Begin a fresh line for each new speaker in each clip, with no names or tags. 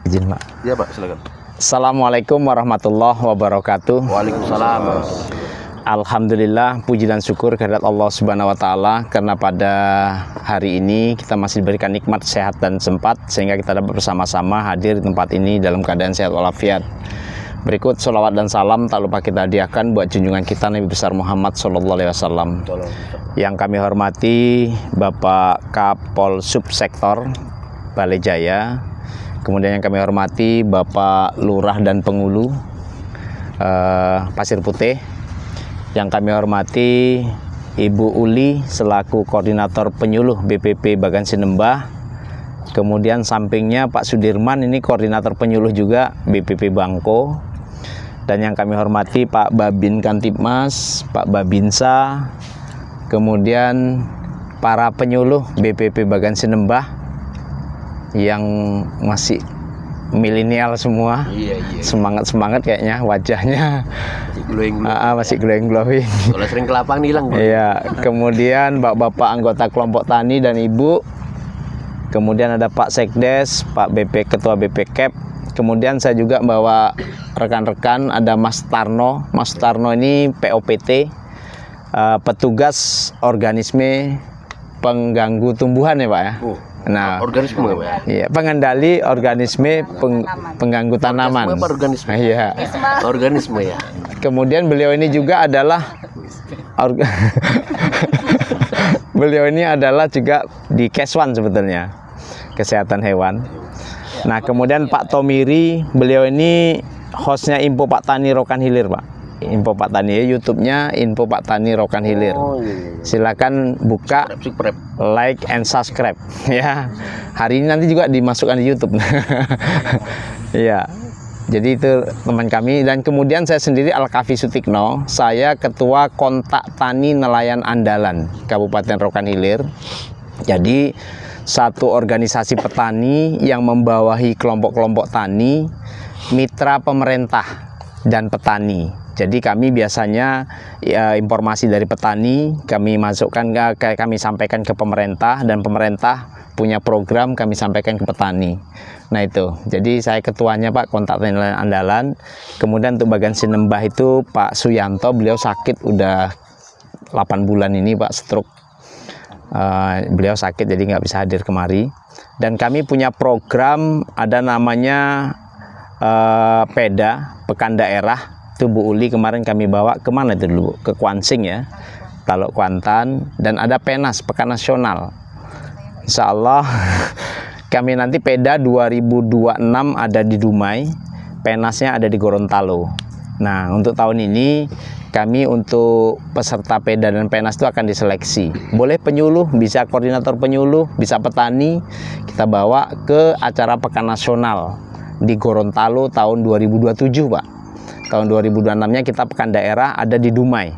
Izin, Pak.
Iya, Pak, silakan.
Assalamualaikum warahmatullahi wabarakatuh.
Waalaikumsalam.
Alhamdulillah, puji dan syukur kehadirat Allah Subhanahu wa taala karena pada hari ini kita masih diberikan nikmat sehat dan sempat sehingga kita dapat bersama-sama hadir di tempat ini dalam keadaan sehat walafiat. Berikut sholawat dan salam tak lupa kita hadiahkan buat junjungan kita Nabi besar Muhammad SAW. Yang kami hormati Bapak Kapol Subsektor Balai Jaya. Kemudian yang kami hormati Bapak Lurah dan Pengulu Pasir Putih. Yang kami hormati Ibu Uli selaku Koordinator Penyuluh BPP Bagan Sinembah. Kemudian sampingnya Pak Sudirman, ini Koordinator Penyuluh juga BPP Bangko. Dan yang kami hormati Pak Babin Kantipmas, Pak Babinsa. Kemudian para penyuluh BPP Bagan Sinembah yang masih milenial semua.
Iya.
Semangat kayaknya wajahnya masih glowing.
Kalau sering ke lapang hilang.
Iya. Kemudian bapak-bapak anggota kelompok tani dan ibu. Kemudian ada Pak Sekdes, Pak BP Ketua BPKEP. Kemudian saya juga bawa rekan-rekan, ada Mas Tarno. Mas Tarno ini POPT, petugas organisme pengganggu tumbuhan ya Pak ya. Nah,
organisme apa ya?
Iya, pengendali organisme pengganggu tanaman.
Apa organisme?
Iya.
Organisme ya.
Kemudian beliau ini juga adalah beliau ini adalah juga di Keswan sebetulnya, kesehatan hewan. Nah, kemudian Pak Tomiri, beliau ini hostnya Info Pak Tani Rokan Hilir, Pak. Info Pak Tani, YouTube-nya Info Pak Tani Rokan Hilir. Silakan buka, like and subscribe ya. Hari ini nanti juga dimasukkan di YouTube. Ya. Jadi itu teman kami. Dan kemudian saya sendiri Al-Kafi Sutikno, saya Ketua Kontak Tani Nelayan Andalan Kabupaten Rokan Hilir. Jadi satu organisasi petani yang membawahi kelompok-kelompok tani, mitra pemerintah dan petani. Jadi kami biasanya informasi dari petani kami masukkan kami sampaikan ke pemerintah, dan pemerintah punya program kami sampaikan ke petani. Nah itu, jadi saya ketuanya Pak Kontak Tani Nelayan Andalan. Kemudian untuk Bagan Sinembah itu Pak Suyanto, beliau sakit udah 8 bulan ini Pak, stroke. Beliau sakit jadi nggak bisa hadir kemari. Dan kami punya program ada namanya PEDA, Pekan Daerah. Itu Bu Uli kemarin kami bawa kemana itu dulu? Ke Kuansing ya, Taluk Kuantan. Dan ada PENAS, Pekan Nasional. Insya Allah kami nanti PEDA 2026 ada di Dumai, PENASnya ada di Gorontalo. Nah untuk tahun ini kami untuk peserta PEDA dan PENAS itu akan diseleksi. Boleh penyuluh, bisa koordinator penyuluh, bisa petani. Kita bawa ke acara Pekan Nasional di Gorontalo tahun 2027 Pak. Tahun 2026-nya kita Pekan Daerah ada di Dumai.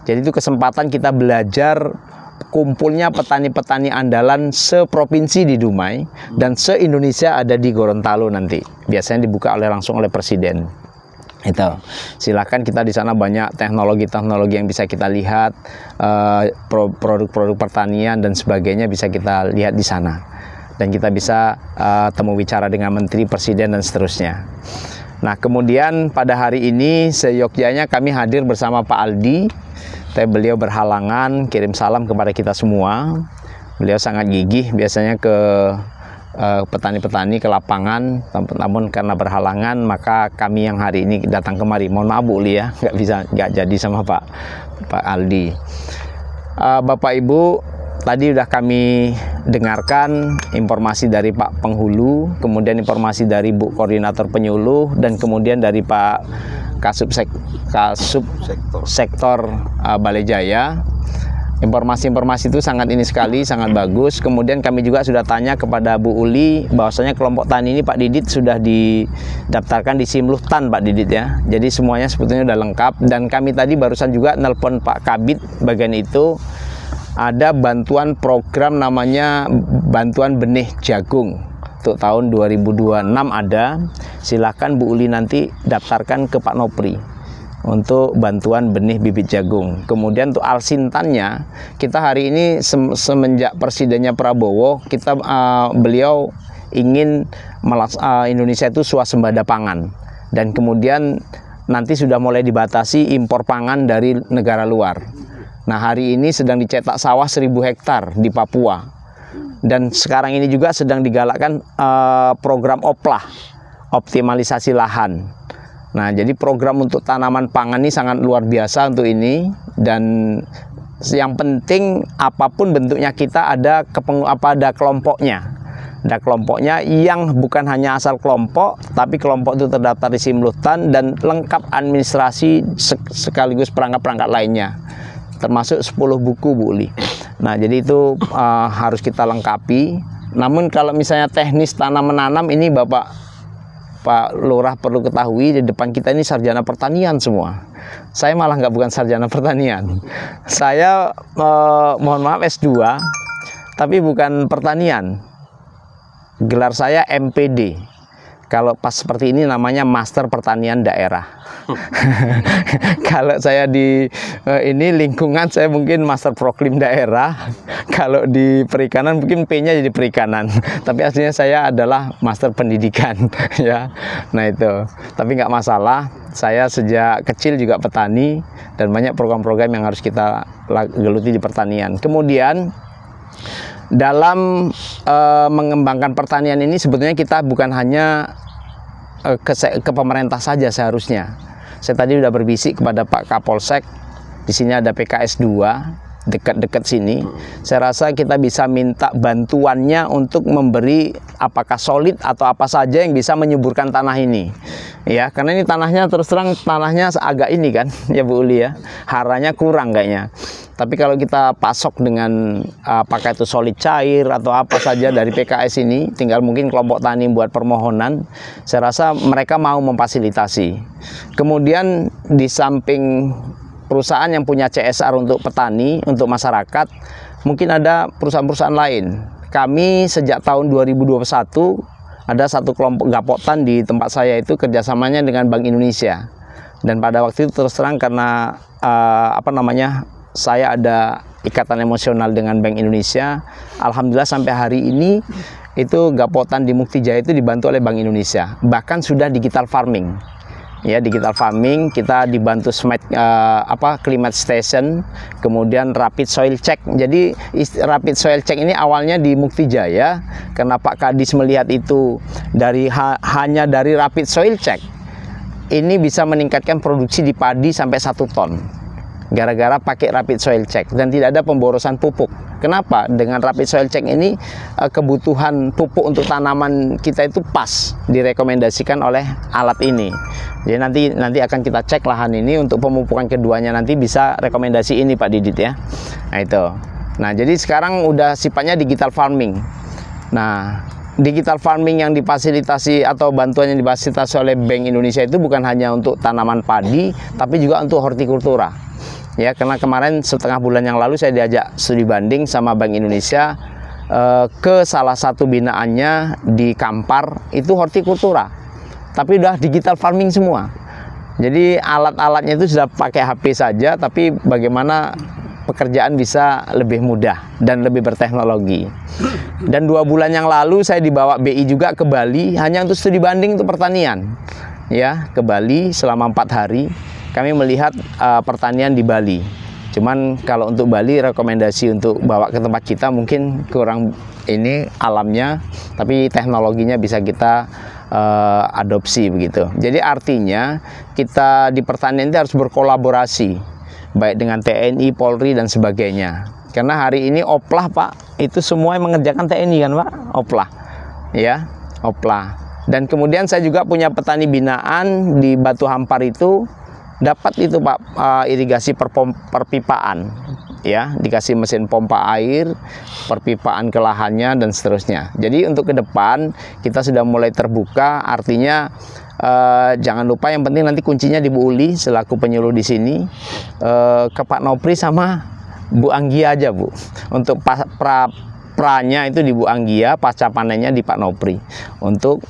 Jadi itu kesempatan kita belajar kumpulnya petani-petani andalan seprovinsi di Dumai dan se-Indonesia ada di Gorontalo nanti. Biasanya dibuka langsung oleh Presiden. Itu. Silakan, kita di sana banyak teknologi-teknologi yang bisa kita lihat, produk-produk pertanian dan sebagainya bisa kita lihat di sana. Dan kita bisa temu bicara dengan Menteri, Presiden dan seterusnya. Nah kemudian pada hari ini seyogyanya kami hadir bersama Pak Aldi. Tapi beliau berhalangan, kirim salam kepada kita semua. Beliau sangat gigih biasanya ke petani-petani ke lapangan, namun karena berhalangan maka kami yang hari ini datang kemari. Mohon maaf Bu Uli ya, nggak jadi sama Pak Aldi. Bapak Ibu, tadi udah kami dengarkan informasi dari Pak Penghulu, kemudian informasi dari Bu Koordinator Penyuluh, dan kemudian dari Pak Kasub Sektor Balai Jaya. Informasi-informasi itu sangat ini sekali, sangat bagus. Kemudian kami juga sudah tanya kepada Bu Uli bahwasanya kelompok tani ini Pak Didit sudah didaftarkan di Simluhtan Pak Didit ya. Jadi semuanya sebetulnya sudah lengkap. Dan kami tadi barusan juga nelpon Pak Kabid bagian itu. Ada bantuan program namanya bantuan benih jagung untuk tahun 2026 ada. Silahkan Bu Uli nanti daftarkan ke Pak Nopri untuk bantuan benih bibit jagung. Kemudian untuk alsintannya, kita hari ini semenjak presidennya Prabowo, beliau ingin Indonesia itu swasembada pangan, dan kemudian nanti sudah mulai dibatasi impor pangan dari negara luar. Nah, hari ini sedang dicetak sawah 1.000 hektar di Papua, dan sekarang ini juga sedang digalakkan program OPLAH, optimalisasi lahan. Nah, jadi program untuk tanaman pangan ini sangat luar biasa untuk ini, dan yang penting apapun bentuknya kita ada kelompoknya. Ada kelompoknya yang bukan hanya asal kelompok, tapi kelompok itu terdaftar di Simlutan dan lengkap administrasi sekaligus perangkat-perangkat lainnya, termasuk 10 buku Bu Uli. Nah, jadi itu harus kita lengkapi. Namun kalau misalnya teknis tanam menanam ini Pak Lurah perlu ketahui, di depan kita ini sarjana pertanian semua. Saya malah bukan sarjana pertanian. Saya mohon maaf S2, tapi bukan pertanian. Gelar saya MPD. Kalau pas seperti ini namanya Master Pertanian Daerah. Kalau saya di ini lingkungan, saya mungkin Master Proklim Daerah. Kalau di perikanan mungkin P-nya jadi perikanan. Tapi aslinya saya adalah Master Pendidikan, ya. Nah itu. Tapi nggak masalah. Saya sejak kecil juga petani, dan banyak program-program yang harus kita geluti di pertanian. Kemudian dalam mengembangkan pertanian ini sebetulnya kita bukan hanya ke pemerintah saja seharusnya. Saya tadi sudah berbisik kepada Pak Kapolsek, di sini ada PKS 2 dekat-dekat sini. Saya rasa kita bisa minta bantuannya untuk memberi apakah solid atau apa saja yang bisa menyuburkan tanah ini. Ya, karena ini tanahnya terus terang tanahnya agak ini kan, ya Bu Uli ya. Haranya kurang kayaknya. Tapi kalau kita pasok dengan apakah itu solid cair atau apa saja dari PKS ini, tinggal mungkin kelompok tani buat permohonan, saya rasa mereka mau memfasilitasi. Kemudian di samping perusahaan yang punya CSR untuk petani, untuk masyarakat, mungkin ada perusahaan-perusahaan lain. Kami sejak tahun 2021 ada satu kelompok gapotan di tempat saya itu kerjasamanya dengan Bank Indonesia. Dan pada waktu itu terus terang karena saya ada ikatan emosional dengan Bank Indonesia. Alhamdulillah sampai hari ini itu gapotan di Mukti Jaya itu dibantu oleh Bank Indonesia. Bahkan sudah digital farming. Ya, digital farming kita dibantu climate station, kemudian rapid soil check. Jadi rapid soil check ini awalnya di Mukti Jaya karena Pak Kadis melihat itu hanya dari rapid soil check ini bisa meningkatkan produksi di padi sampai 1 ton. Gara-gara pakai rapid soil check dan tidak ada pemborosan pupuk. Kenapa? Dengan rapid soil check ini kebutuhan pupuk untuk tanaman kita itu pas direkomendasikan oleh alat ini. Jadi nanti akan kita cek lahan ini untuk pemupukan keduanya, nanti bisa rekomendasi ini Pak Didit ya. Nah itu. Nah jadi sekarang udah sifatnya digital farming. Nah digital farming yang difasilitasi atau bantuan yang difasilitasi oleh Bank Indonesia itu bukan hanya untuk tanaman padi, tapi juga untuk hortikultura. Ya, karena kemarin setengah bulan yang lalu saya diajak studi banding sama Bank Indonesia ke salah satu binaannya di Kampar, itu hortikultura. Tapi udah digital farming semua. Jadi alat-alatnya itu sudah pakai HP saja, tapi bagaimana pekerjaan bisa lebih mudah dan lebih berteknologi. Dan 2 bulan yang lalu saya dibawa BI juga ke Bali hanya untuk studi banding untuk pertanian. Ya, ke Bali selama 4 hari. Kami melihat pertanian di Bali. Cuman kalau untuk Bali rekomendasi untuk bawa ke tempat kita mungkin kurang ini alamnya, tapi teknologinya bisa kita adopsi begitu. Jadi artinya kita di pertanian itu harus berkolaborasi baik dengan TNI, Polri dan sebagainya. Karena hari ini OPLAH Pak, itu semua yang mengerjakan TNI kan Pak, OPLAH. Ya, OPLAH. Dan kemudian saya juga punya petani binaan di Batu Hampar itu dapat itu Pak irigasi perpipaan, ya dikasih mesin pompa air, perpipaan ke lahannya dan seterusnya. Jadi untuk ke depan kita sudah mulai terbuka, artinya jangan lupa yang penting nanti kuncinya di Bu Uli selaku penyuluh di sini, ke Pak Nopri sama Bu Anggia aja Bu. Untuk pranya itu di Bu Anggia, pasca panennya di Pak Nopri untuk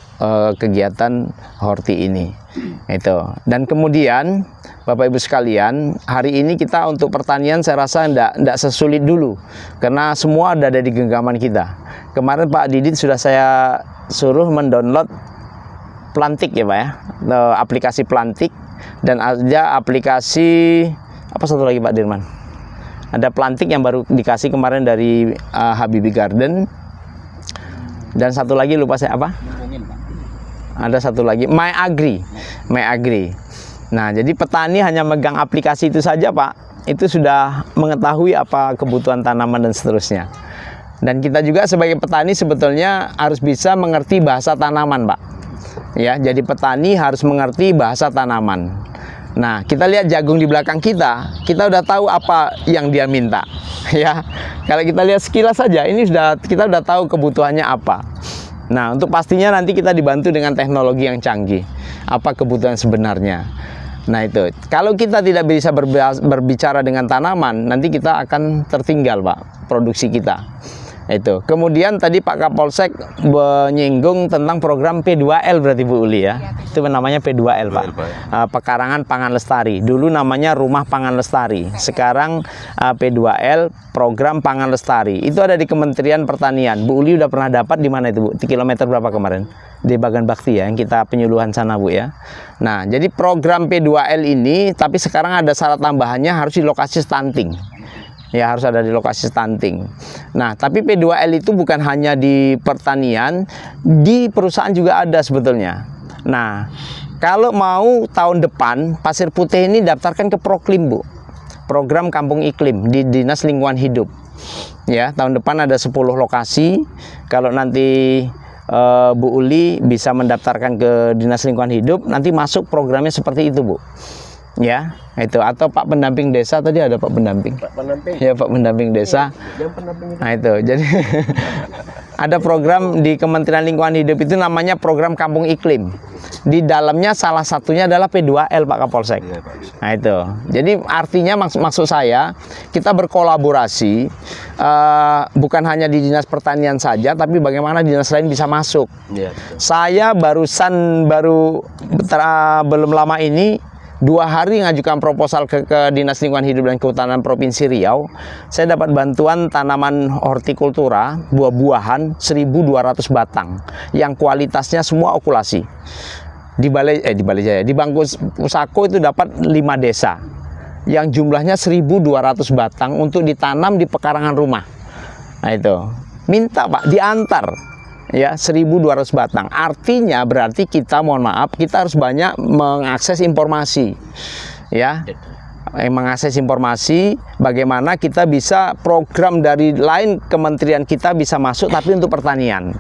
kegiatan horti ini. Itu. Dan kemudian Bapak Ibu sekalian, hari ini kita untuk pertanian saya rasa enggak sesulit dulu karena semua ada di genggaman kita. Kemarin Pak Didit sudah saya suruh mendownload Plantik ya Pak ya, aplikasi Plantik, dan ada aplikasi apa satu lagi Pak Dirman? Ada Plantik yang baru dikasih kemarin dari Habibie Garden, dan satu lagi lupa saya apa? Ada satu lagi My Agri. Nah, jadi petani hanya megang aplikasi itu saja Pak, itu sudah mengetahui apa kebutuhan tanaman dan seterusnya. Dan kita juga sebagai petani sebetulnya harus bisa mengerti bahasa tanaman Pak. Ya, jadi petani harus mengerti bahasa tanaman. Nah, kita lihat jagung di belakang kita udah tahu apa yang dia minta. Ya, kalau kita lihat sekilas saja, ini kita udah tahu kebutuhannya apa. Nah, untuk pastinya nanti kita dibantu dengan teknologi yang canggih. Apa kebutuhan sebenarnya? Nah, itu. Kalau kita tidak bisa berbicara dengan tanaman, nanti kita akan tertinggal, Pak, produksi kita. Itu. Kemudian tadi Pak Kapolsek menyinggung tentang program P2L berarti Bu Uli ya. Itu namanya P2L Pak. Pekarangan Pangan Lestari. Dulu namanya Rumah Pangan Lestari. Sekarang P2L, Program Pangan Lestari. Itu ada di Kementerian Pertanian. Bu Uli udah pernah dapat di mana itu Bu? Di kilometer berapa kemarin? Di Bagan Bakti ya, yang kita penyuluhan sana Bu ya. Nah, jadi program P2L ini, tapi sekarang ada syarat tambahannya harus di lokasi stunting. Ya, harus ada di lokasi stunting. Nah, tapi P2L itu bukan hanya di pertanian, di perusahaan juga ada sebetulnya. Nah, kalau mau tahun depan Pasir Putih ini daftarkan ke Proklim Bu, program Kampung Iklim di Dinas Lingkungan Hidup. Ya, tahun depan ada 10 lokasi. Kalau nanti Bu Uli bisa mendaftarkan ke Dinas Lingkungan Hidup, nanti masuk programnya seperti itu Bu. Ya, itu. Atau Pak Pendamping Desa, tadi ada Pak Pendamping. Ya, Pak Pendamping Desa. Nah, itu. Jadi ada program di Kementerian Lingkungan Hidup itu namanya program Kampung Iklim. Di dalamnya salah satunya adalah P2L Pak Kapolsek. Nah, itu. Jadi artinya maksud saya kita berkolaborasi, bukan hanya di Dinas Pertanian saja, tapi bagaimana dinas lain bisa masuk. Saya belum lama ini 2 hari ngajukan proposal ke Dinas Lingkungan Hidup dan Kehutanan Provinsi Riau. Saya dapat bantuan tanaman hortikultura, buah-buahan 1.200 batang yang kualitasnya semua okulasi. Di Balai Jaya, di Bangku Pusako itu dapat 5 desa yang jumlahnya 1.200 batang untuk ditanam di pekarangan rumah. Nah, itu. Minta Pak diantar. Ya, 1.200 batang. Artinya berarti kita, mohon maaf, kita harus banyak mengakses informasi. Ya, mengakses informasi bagaimana kita bisa program dari lain kementerian kita bisa masuk tapi untuk pertanian.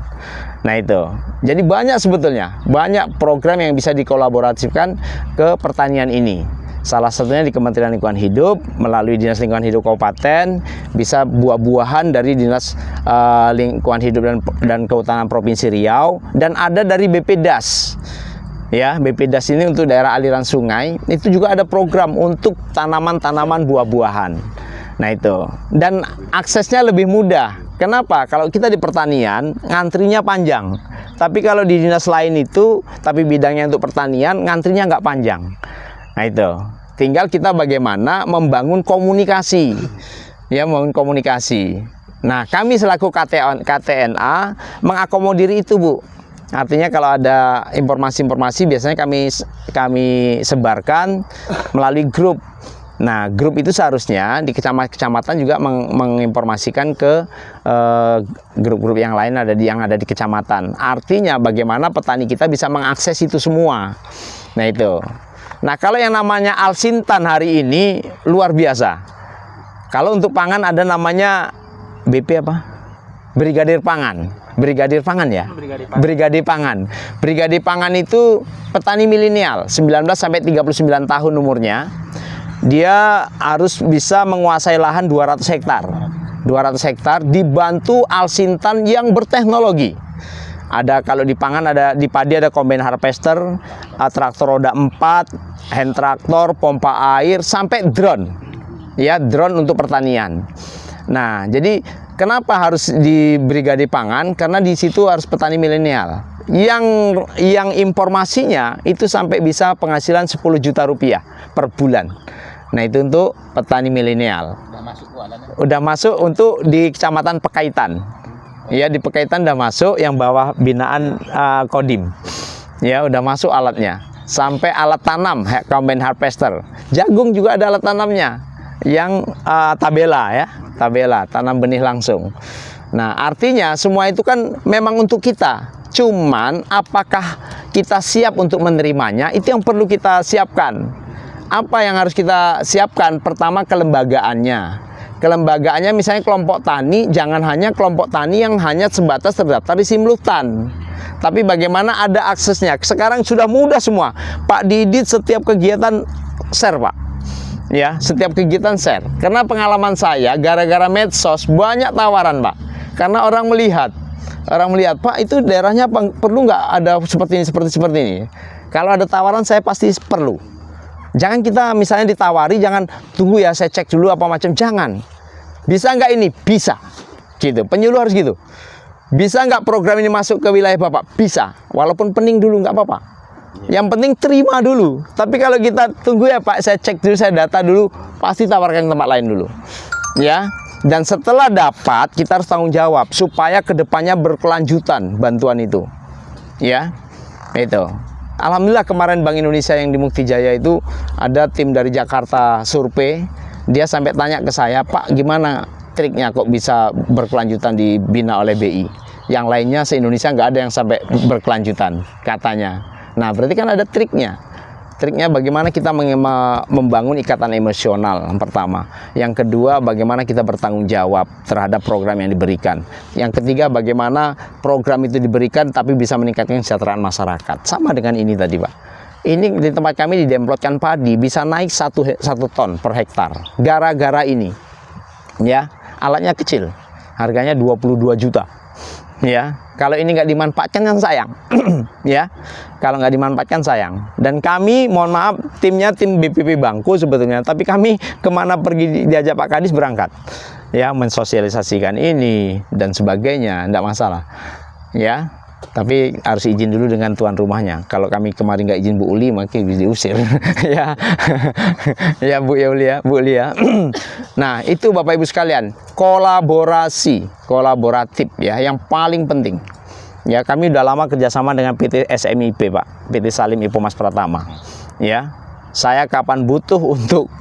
Nah, itu. Jadi banyak sebetulnya, banyak program yang bisa dikolaborasikan ke pertanian ini. Salah satunya di Kementerian Lingkungan Hidup melalui Dinas Lingkungan Hidup Kabupaten, bisa buah-buahan dari Dinas Lingkungan Hidup dan Kehutanan Provinsi Riau, dan ada dari BPDAS. Ya, BPDAS ini untuk daerah aliran sungai, itu juga ada program untuk tanaman-tanaman buah-buahan. Nah, itu. Dan aksesnya lebih mudah. Kenapa? Kalau kita di pertanian, ngantrinya panjang. Tapi kalau di dinas lain itu, tapi bidangnya untuk pertanian, ngantrinya nggak panjang. Nah, itu. Tinggal kita bagaimana membangun komunikasi. Ya, membangun komunikasi. Nah, kami selaku KTNA mengakomodir itu, Bu. Artinya kalau ada informasi-informasi biasanya kami sebarkan melalui grup. Nah, grup itu seharusnya di kecamatan juga menginformasikan ke grup-grup yang lain yang ada di kecamatan. Artinya bagaimana petani kita bisa mengakses itu semua. Nah, itu. Nah, kalau yang namanya Alsintan hari ini luar biasa. Kalau untuk pangan ada namanya BP apa? Brigadir Pangan. Brigadir Pangan ya? Brigadir Pangan. Brigadir Pangan itu petani milenial, 19 sampai 39 tahun umurnya. Dia harus bisa menguasai lahan 200 hektar. 200 hektar dibantu Alsintan yang berteknologi. Ada, kalau di pangan ada, di padi ada combine harvester, traktor roda 4, hand traktor, pompa air, sampai drone. Ya, drone untuk pertanian. Nah, jadi kenapa harus di Brigade Pangan? Karena di situ harus petani milenial. Yang informasinya itu sampai bisa penghasilan 10 juta rupiah per bulan. Nah, itu untuk petani milenial. Udah masuk untuk di Kecamatan Pekaitan. Ya, di Pekaitan udah masuk, yang bawah binaan Kodim. Ya, udah masuk alatnya. Sampai alat tanam, combine harvester. Jagung juga ada alat tanamnya. Yang tabela ya, tabela, tanam benih langsung. Nah, artinya semua itu kan memang untuk kita. Cuman apakah kita siap untuk menerimanya? Itu yang perlu kita siapkan. Apa yang harus kita siapkan? Pertama, kelembagaannya. Kelembagaannya misalnya kelompok tani, jangan hanya kelompok tani yang hanya sebatas terdaftar di Simlutan. Tapi bagaimana ada aksesnya? Sekarang sudah mudah semua. Pak Didit setiap kegiatan share, Pak. Ya, setiap kegiatan share. Karena pengalaman saya, gara-gara medsos banyak tawaran, Pak. Karena orang melihat, Pak, itu daerahnya perlu nggak ada seperti ini, seperti ini. Kalau ada tawaran, saya pasti perlu. Jangan kita misalnya ditawari, jangan tunggu ya, saya cek dulu apa macam, jangan. Bisa nggak ini? Bisa. Gitu. Penyuluh harus gitu. Bisa nggak program ini masuk ke wilayah Bapak? Bisa. Walaupun pening dulu nggak apa-apa. Yang penting terima dulu. Tapi kalau kita tunggu ya Pak, saya cek dulu, saya data dulu, pasti tawarkan tempat lain dulu. Ya. Dan setelah dapat, kita harus tanggung jawab supaya kedepannya berkelanjutan bantuan itu. Ya. Itu. Alhamdulillah kemarin Bank Indonesia yang di Mukti Jaya itu ada tim dari Jakarta survei. Dia sampai tanya ke saya, Pak, gimana triknya kok bisa berkelanjutan dibina oleh BI? Yang lainnya se-Indonesia nggak ada yang sampai berkelanjutan, katanya. Nah, berarti kan ada triknya. Triknya bagaimana kita membangun ikatan emosional, yang pertama. Yang kedua, bagaimana kita bertanggung jawab terhadap program yang diberikan. Yang ketiga, bagaimana program itu diberikan tapi bisa meningkatkan kesejahteraan masyarakat. Sama dengan ini tadi, Pak. Ini di tempat kami di Demplotkan padi bisa naik 1 ton per hektar. Gara-gara ini. Ya, alatnya kecil. Harganya 22 juta. Ya, kalau ini nggak dimanfaatkan kan sayang. Ya, kalau nggak dimanfaatkan sayang. Dan kami, mohon maaf, timnya tim BPP Bangku sebetulnya. Tapi kami kemana pergi diajak Pak Kadis berangkat. Ya, mensosialisasikan ini dan sebagainya, nggak masalah. Ya, tapi harus izin dulu dengan tuan rumahnya. Kalau kami kemarin nggak izin Bu Uli, maka bisa diusir. Ya, ya Bu Uli ya. Nah, itu Bapak Ibu sekalian, kolaboratif ya, yang paling penting. Ya, kami udah lama kerjasama dengan PT SMIP, Pak, PT Salim Ipo Mas Pratama. Ya, saya kapan butuh untuk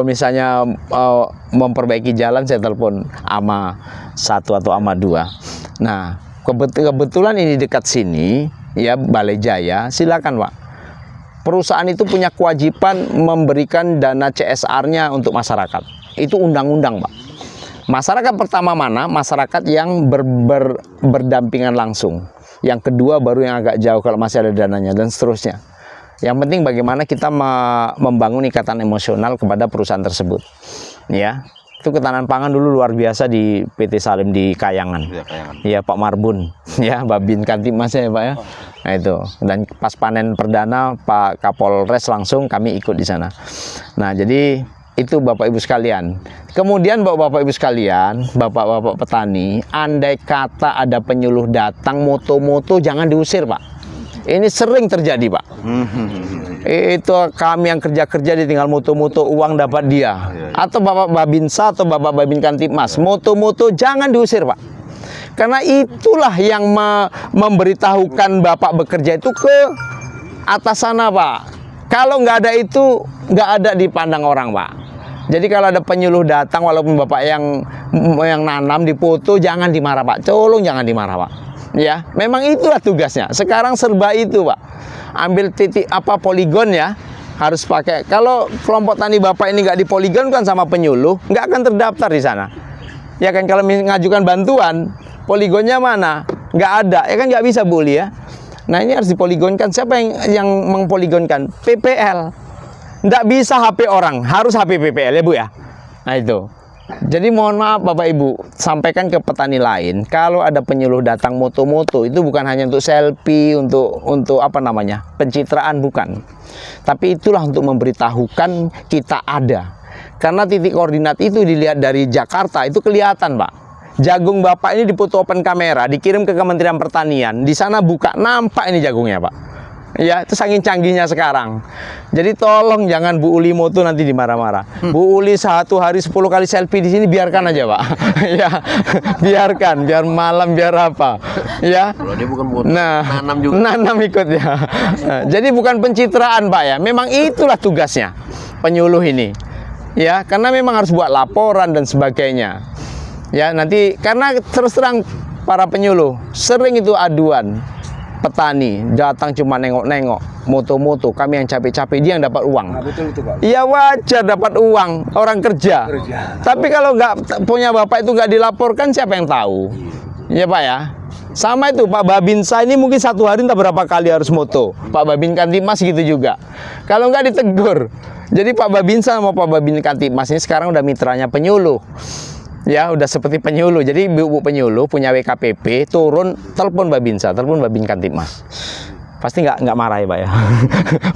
misalnya memperbaiki jalan, saya telepon AMA 1 atau AMA 2. Nah, kebetulan ini dekat sini, ya, Balai Jaya, silakan Pak. Perusahaan itu punya kewajiban memberikan dana CSR-nya untuk masyarakat. Itu undang-undang, Pak. Masyarakat pertama mana? Masyarakat yang berdampingan langsung. Yang kedua baru yang agak jauh kalau masih ada dananya, dan seterusnya. Yang penting bagaimana kita membangun ikatan emosional kepada perusahaan tersebut. Ya. Itu ketahanan pangan dulu luar biasa di PT Salim di Kayangan. Ya, Pak Marbun, ya, Babin Kantimasnya ya Pak ya. Nah itu. Dan pas panen perdana Pak Kapolres langsung kami ikut di sana. Nah, jadi itu Bapak Ibu sekalian. Kemudian Bapak Ibu sekalian, Bapak-bapak petani, andai kata ada penyuluh datang moto-moto, jangan diusir, Pak. Ini sering terjadi, Pak. Itu kami yang kerja-kerja ditinggal moto-moto, uang dapat dia. Atau Bapak Babinsa atau Bapak Babin Kantipmas, moto-moto jangan diusir, Pak. Karena itulah yang memberitahukan Bapak bekerja itu ke atas sana, Pak. Kalau nggak ada itu, nggak ada dipandang orang, Pak. Jadi kalau ada penyuluh datang, walaupun Bapak yang nanam dipoto, jangan dimarah, Pak. Tolong jangan dimarah, Pak. Ya, memang itulah tugasnya. Sekarang serba itu, Pak. Ambil titik poligon ya, harus pakai. Kalau kelompok tani Bapak ini nggak dipoligon kan sama penyuluh, nggak akan terdaftar di sana. Ya kan, kalau mengajukan bantuan, poligonnya mana? Nggak ada, ya kan nggak bisa, Bu Li ya. Nah, ini harus dipoligonkan. Siapa yang mempoligonkan? PPL. Nggak bisa HP orang, harus HP PPL ya Bu ya. Nah itu. Jadi mohon maaf Bapak Ibu, sampaikan ke petani lain, kalau ada penyuluh datang moto-moto, itu bukan hanya untuk selfie, untuk apa namanya, pencitraan, bukan. Tapi itulah untuk memberitahukan kita ada. Karena titik koordinat itu dilihat dari Jakarta, itu kelihatan, Pak. Jagung Bapak ini dipoto open kamera, dikirim ke Kementerian Pertanian, di sana buka, nampak ini jagungnya, Pak. Ya, itu saking canggihnya sekarang. Jadi tolong jangan Bu Uli Moto nanti dimarah-marah. Bu Uli satu hari 10 kali selfie di sini, biarkan aja, Pak. Ya, biarkan, biar malam, biar apa. Ya.
Kalau dia bukan buat
Nah,
nanam juga.
nanam ikut ya. Nah, jadi bukan pencitraan, Pak ya. Memang itulah tugasnya penyuluh ini. Ya, karena memang harus buat laporan dan sebagainya. Ya, nanti karena terus terang para penyuluh sering itu aduan petani datang cuma nengok-nengok, moto-moto, kami yang capek-capek, dia yang dapat uang.
Nah, betul itu Pak.
Iya wajar dapat uang, orang kerja. Tapi kalau nggak punya bapak itu nggak dilaporkan, siapa yang tahu? Iya Pak ya. Sama itu Pak Babinsa ini mungkin satu hari entah berapa kali harus moto. Pak Babin Kantimas gitu juga. Kalau nggak ditegur. Jadi Pak Babinsa sama Pak Babin Kantimas ini sekarang udah mitranya penyuluh. Ya udah seperti penyuluh. Jadi ibu penyuluh punya WKPP, turun telepon Babinsa, telepon Babin Kantimas. Pasti nggak marah ya Pak ya.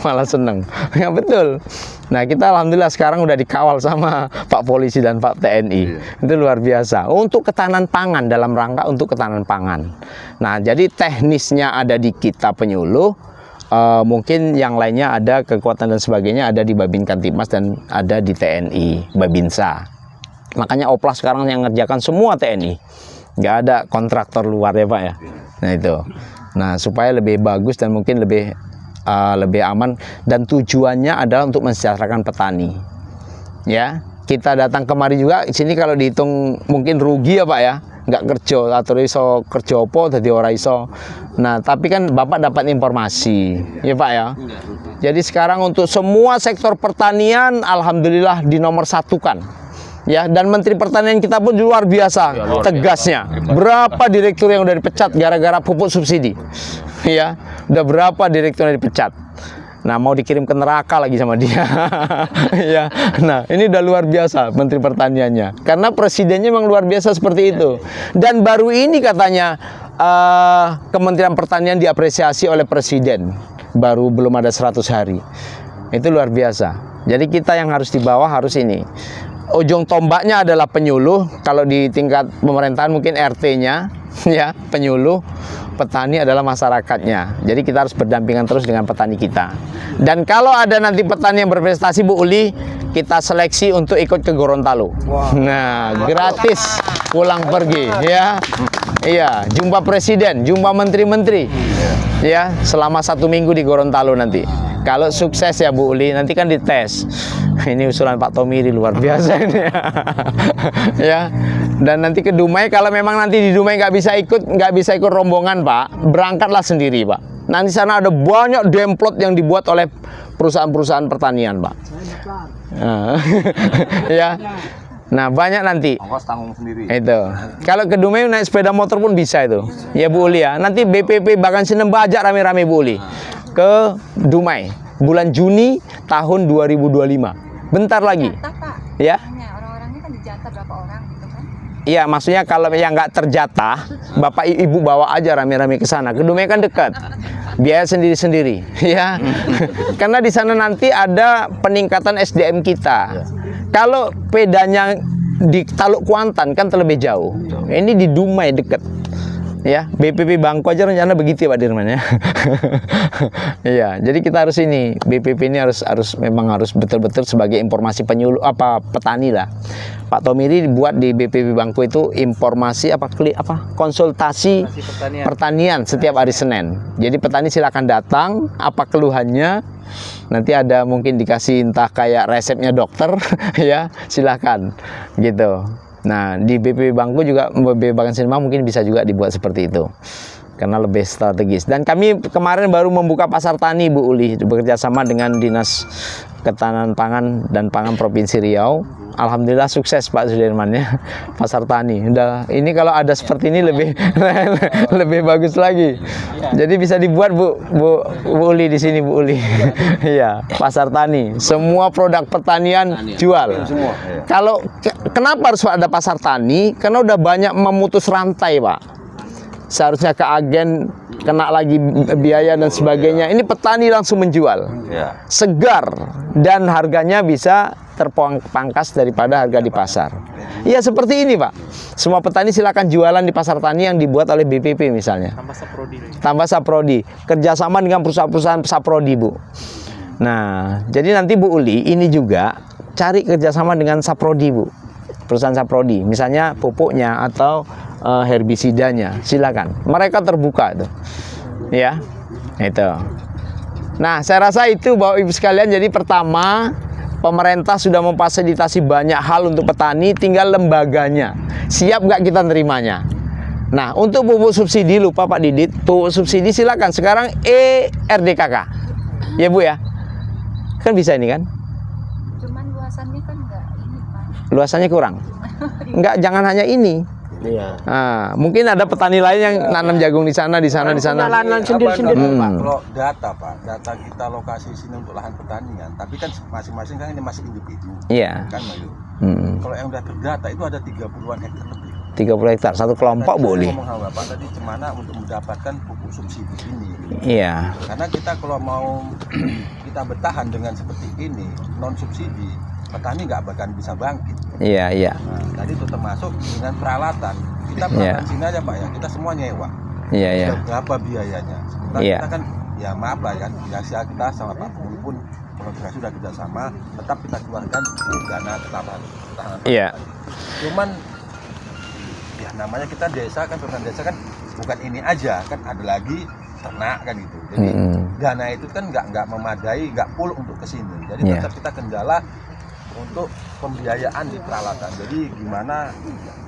Malah seneng. Ya betul. Nah kita alhamdulillah sekarang udah dikawal sama Pak Polisi dan Pak TNI. Itu luar biasa. Untuk ketahanan pangan, dalam rangka untuk ketahanan pangan. Nah jadi teknisnya ada di kita penyuluh. Mungkin yang lainnya ada kekuatan dan sebagainya ada di Babin Kantimas dan ada di TNI Babinsa. Makanya Oplas sekarang yang ngerjakan semua TNI, nggak ada kontraktor luar ya Pak ya. Nah itu, nah supaya lebih bagus dan mungkin lebih aman, dan tujuannya adalah untuk mensejahterakan petani. Ya, kita datang kemari juga sini kalau dihitung mungkin rugi ya Pak ya, nggak kerja atau iso kerja apa jadi ora iso. Nah tapi kan Bapak dapat informasi ya Pak ya. Jadi sekarang untuk semua sektor pertanian alhamdulillah dinomorsatukan. Ya, dan Menteri Pertanian kita pun luar biasa tegasnya. Berapa direktur yang udah dipecat gara-gara pupuk subsidi? Ya, udah berapa direktur yang dipecat? Nah, mau dikirim ke neraka lagi sama dia. Ya, nah ini udah luar biasa Menteri Pertaniannya. Karena presidennya memang luar biasa seperti itu. Dan baru ini katanya Kementerian Pertanian diapresiasi oleh Presiden. Baru belum ada 100 hari. Itu luar biasa. Jadi kita yang harus di bawah harus ini. Ujung tombaknya adalah penyuluh. Kalau di tingkat pemerintahan mungkin RT-nya ya penyuluh, petani adalah masyarakatnya. Jadi kita harus berdampingan terus dengan petani kita. Dan kalau ada nanti petani yang berprestasi Bu Uli, kita seleksi untuk ikut ke Gorontalo. Nah, gratis pulang pergi ya. Iya, jumpa presiden, jumpa menteri-menteri. Ya, selama 1 minggu di Gorontalo nanti. Kalau sukses ya Bu Uli, nanti kan dites. Ini usulan Pak Tomiri luar biasa ini. Ya. Dan nanti ke Dumai, kalau memang nanti di Dumai nggak bisa ikut rombongan Pak, berangkatlah sendiri Pak. Nanti sana ada banyak demplot yang dibuat oleh perusahaan-perusahaan pertanian Pak. Ya. Nah banyak nanti.
Ongkos tanggung sendiri.
Itu. Kalau ke Dumai naik sepeda motor pun bisa itu. Ya Bu Uli ya. Nanti BPP bahkan Sinem bajak rame-rame Bu Uli ke Dumai bulan Juni tahun 2025. Bentar lagi.
Pak.
Ya.
Orang-orangnya kan dijatah berapa orang gitu kan?
Iya, maksudnya kalau yang nggak terjatah, Bapak Ibu bawa aja rame-rame ke sana. Ke Dumai kan dekat. Biaya sendiri-sendiri, ya. Karena di sana nanti ada peningkatan SDM kita. Kalau pedanya di Taluk Kuantan kan terlebih jauh. Ini di Dumai dekat. Ya, BPP Bangku aja rencana begitu ya Pak Dirman ya. Iya, jadi kita harus ini, BPP ini harus memang harus betul-betul sebagai informasi penyuluh petani lah. Pak Tomiri dibuat di BPP Bangku itu informasi konsultasi pertanian setiap hari Senin. Jadi petani silakan datang, apa keluhannya, nanti ada mungkin dikasih entah kayak resepnya dokter ya, silakan gitu. Nah di BPP Bangku juga, BPP Bagan Sinema mungkin bisa juga dibuat seperti itu karena lebih strategis. Dan kami kemarin baru membuka pasar tani Bu Uli, bekerja sama dengan Dinas Ketahanan Pangan dan Pangan Provinsi Riau. Alhamdulillah sukses Pak Sudirman ya, pasar tani. Udah ini kalau ada seperti ini lebih bagus lagi. Jadi bisa dibuat Bu Uli di sini Bu Uli. Iya, pasar tani. Semua produk pertanian jual. Kalau kenapa harus ada pasar tani? Karena udah banyak memutus rantai Pak. Seharusnya ke agen kena lagi biaya dan sebagainya. Ini petani langsung menjual, segar dan harganya bisa terpangkas daripada harga di pasar. Iya seperti ini Pak. Semua petani silakan jualan di pasar tani yang dibuat oleh BPP misalnya. Tambah saprodi. Kerjasama dengan perusahaan-perusahaan saprodi Bu. Nah, jadi nanti Bu Uli ini juga cari kerjasama dengan saprodi Bu. Perusahaan saprodi. Misalnya pupuknya atau herbisidanya. Silakan. Mereka terbuka tuh. Ya. Itu. Nah, saya rasa itu Bapak Ibu sekalian. Jadi pertama, pemerintah sudah memfasilitasi banyak hal untuk petani, tinggal lembaganya. Siap nggak kita nerimanya? Nah, untuk pupuk subsidi lupa Pak Didit, pupuk subsidi silakan sekarang RDKK. Ya Bu ya? Kan bisa ini kan?
Cuman luasannya kan nggak ini Pak.
Luasannya kurang. Enggak, jangan hanya ini.
Iya.
Nah, mungkin ada petani lain yang nanam jagung di sana, di sana, di sana.
Lahan sendiri-sendiri.
Pak, kalau data kita lokasi sini untuk lahan pertanian, tapi kan masing-masing kan ini masih individu.
Iya.
Kan Mayu.
Hmm.
Kalau yang udah terdata itu ada 30-an hektar lebih.
30 hektar, satu kelompok
Tadi saya
boleh.
ngomong sama Bapak tadi gimana untuk mendapatkan pupuk subsidi ini.
Iya.
Karena kita kalau mau kita bertahan dengan seperti ini, non subsidi, petani nggak bakal bisa bangkit.
Iya, iya.
Nah, tadi itu termasuk dengan peralatan. Kita
Iya.
peralatan sini aja Pak ya, kita semua nyewa.
Iya, iya.
Sudah berapa biayanya? Sementara
Iya.
kita kan, ya maaf lah kan, biasa kita sama Pak Pungli pun kalau kita sudah kerjasama, tetap kita keluarkan dana ketahanan.
Iya.
Cuman ya namanya kita desa kan, perusahaan desa kan bukan ini aja, kan ada lagi ternak kan gitu. Jadi dana itu kan nggak memadai, nggak full untuk kesini. Jadi
Iya.
tetap kita kendala untuk pembiayaan di peralatan. Jadi gimana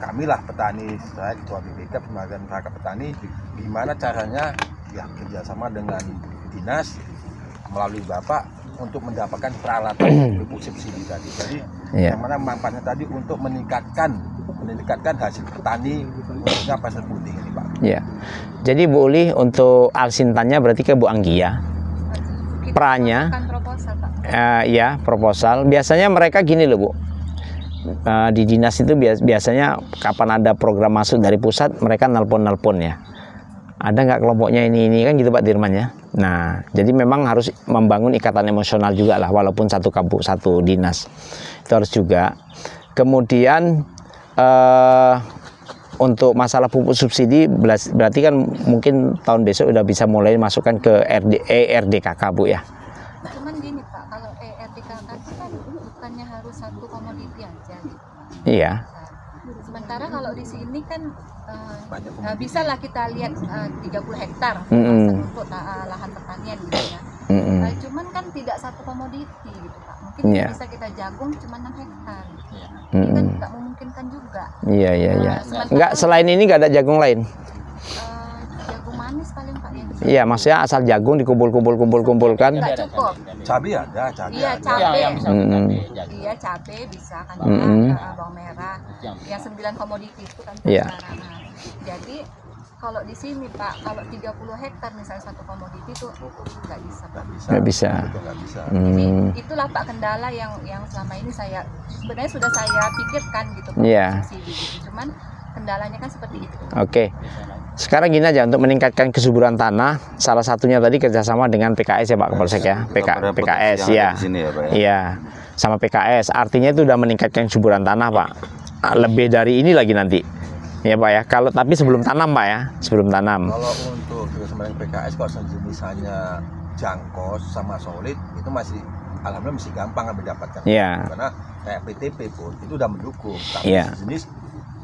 kamilah petani, saya ketua BPK Pembagian Masyarakat Petani, gimana caranya ya kerjasama dengan dinas melalui Bapak untuk mendapatkan peralatan pupuk subsidi tadi. Jadi
Iya.
yang mana manfaatnya tadi untuk meningkatkan hasil petani khususnya pasir putih ini Pak.
Iya. Jadi Bu Uli untuk alsintannya berarti ke Bu Anggia.
Kita
Pranya.
melakukan proposal Pak.
Ya, proposal. Biasanya mereka gini loh Bu. Di dinas itu biasanya kapan ada program masuk dari pusat, mereka nelpon ya. Ada nggak kelompoknya ini kan gitu Pak Dirman ya. Nah, jadi memang harus membangun ikatan emosional juga lah, walaupun satu kampus, satu dinas. Itu harus juga. Kemudian untuk masalah pupuk subsidi berarti kan mungkin tahun besok udah bisa mulai masukkan ke RDKK Bu ya.
Cuman gini Pak, kalau RDKK itu kan bukannya harus satu komoditi aja gitu Pak.
Iya.
Sementara kalau di sini kan bisa lah kita lihat 30 hektar untuk lahan pertanian gitu ya. Cuman kan tidak satu komoditi gitu Pak. Mungkin
Iya.
bisa kita jagung cuma 6 hektar. Ini kan nggak memungkinkan juga.
Iya.
Sementara-
Enggak, selain ini nggak ada jagung lain.
Jagung manis paling Pak ya.
Iya, maksudnya asal jagung dikumpulkan.
Nggak cukup.
Cabai ada, cabai
Iya
ada.
cabai.
Mm-mm.
Iya cabai bisa kan
Mm-mm.
bawang merah. Yang 9 komoditi itu kan.
Iya.
Nah, jadi kalau di sini Pak, kalau 30 hektar misalnya satu komoditi itu nggak bisa Pak.
Nggak bisa.
Itu nggak bisa.
Itulah Pak kendala yang selama ini saya sebenarnya sudah saya pikirkan gitu Pak.
Iya.
Subsidi gitu. Cuman kendalanya kan seperti itu.
Oke. Sekarang gini aja untuk meningkatkan kesuburan tanah, salah satunya tadi kerjasama dengan PKS ya Pak Kapolsek ya, PKS ya, iya, sama PKS. Artinya itu udah meningkatkan kesuburan tanah Pak. Lebih dari ini lagi nanti, ya Pak ya. Kalau tapi sebelum tanam Pak ya, sebelum tanam.
Kalau untuk kerjasama dengan PKS, kalau misalnya jangkos sama solid itu masih alhamdulillah masih gampang mendapatkan.
Iya.
Karena kayak PTP pun itu udah mendukung. Tapi
Iya.
jenis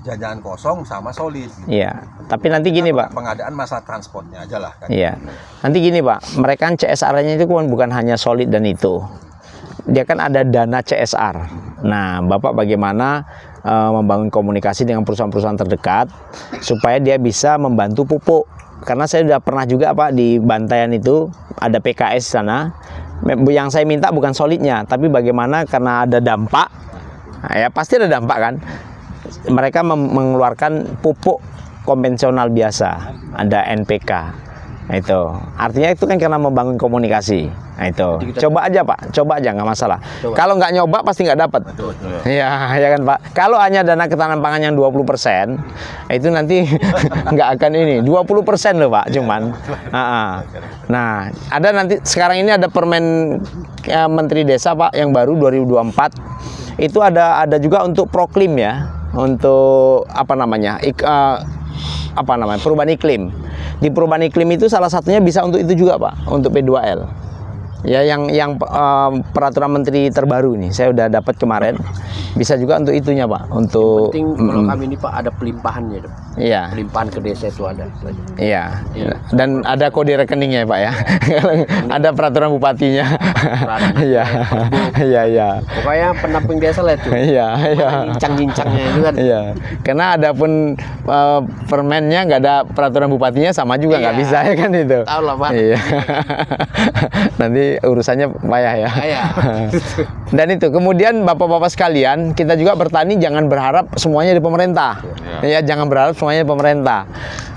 jajanan kosong sama solid. Gitu.
Iya. Tapi nanti gini Pak.
Pengadaan masalah transportnya aja lah kan.
Iya. Nanti gini Pak, mereka kan CSR-nya itu kan bukan hanya solid dan itu. Dia kan ada dana CSR. Nah, Bapak bagaimana membangun komunikasi dengan perusahaan-perusahaan terdekat supaya dia bisa membantu pupuk. Karena saya sudah pernah juga Pak di Bantayan itu ada PKS sana. Yang saya minta bukan solidnya, tapi bagaimana karena ada dampak. Nah, ya pasti ada dampak kan. Mereka mengeluarkan pupuk konvensional biasa, ada NPK. Nah, itu artinya itu kan karena membangun komunikasi. Nah, itu coba aja Pak, coba aja nggak masalah. Kalau nggak nyoba pasti nggak dapat. Iya, ya kan Pak. Kalau hanya dana ketahanan pangan yang 20%, itu nanti nggak akan ini. 20% loh Pak, cuman. Nah, ada nanti sekarang ini ada Permen Menteri Desa Pak yang baru 2024. Itu ada juga untuk proklim ya, untuk apa namanya? Perubahan iklim. Di perubahan iklim itu salah satunya bisa untuk itu juga Pak, untuk P2L. Ya yang peraturan menteri terbaru nih, saya udah dapat kemarin. Bisa juga untuk itunya Pak, untuk
penting kalau kami ini Pak ada pelimpahannya, Dok.
Iya.
Pelimpahan ke desa itu ada.
Iya. Dan ada kode rekeningnya ya Pak ya. Ada peraturan bupatinya. Iya. Iya, iya.
Pokoknya pendamping desa lah itu.
Iya, iya.
Nyincang-nyincangnya itu kan.
Iya. Karena ada pun permennya nggak ada peraturan bupatinya sama juga nggak bisa ya kan itu.
Tahu lah Pak.
Iya. Nanti urusannya payah ya.
Iya.
Dan itu kemudian bapak-bapak sekalian, kita juga bertani jangan berharap semuanya di pemerintah. Ya, jangan berharap semuanya di pemerintah.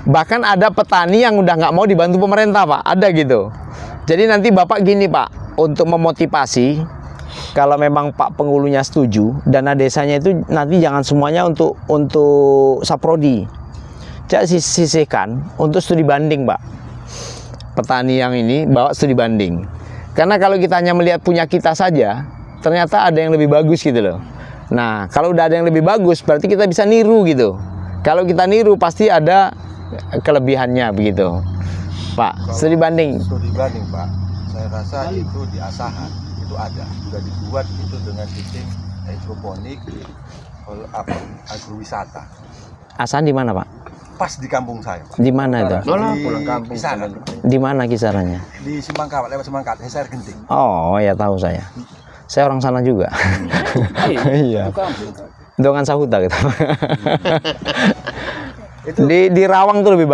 Bahkan ada petani yang udah nggak mau dibantu pemerintah Pak, ada gitu. Jadi nanti bapak gini Pak, untuk memotivasi, kalau memang Pak penghulunya setuju, dana desanya itu nanti jangan semuanya untuk saprodi. Jadi sisihkan untuk studi banding Pak. Petani yang ini bawa studi banding. Karena kalau kita hanya melihat punya kita saja, ternyata ada yang lebih bagus gitu loh. Nah, kalau udah ada yang lebih bagus, berarti kita bisa niru gitu. Kalau kita niru pasti ada kelebihannya begitu, Pak. Studi banding.
Studi banding Pak, saya rasa itu di Asahan itu ada, sudah dibuat itu dengan sistem hidroponik, agrowisata.
Asahan di mana Pak?
Pas di kampung saya Pak.
Di mana itu?
Pulang kampung.
Kisaran.
Di mana kisarannya?
Di Semangkawat, lewat Semangkawat, Heser Genting.
Oh ya tahu saya. Saya orang sana juga. Iya. Dongan Sahuta gitu. Di Rawang tuh lebih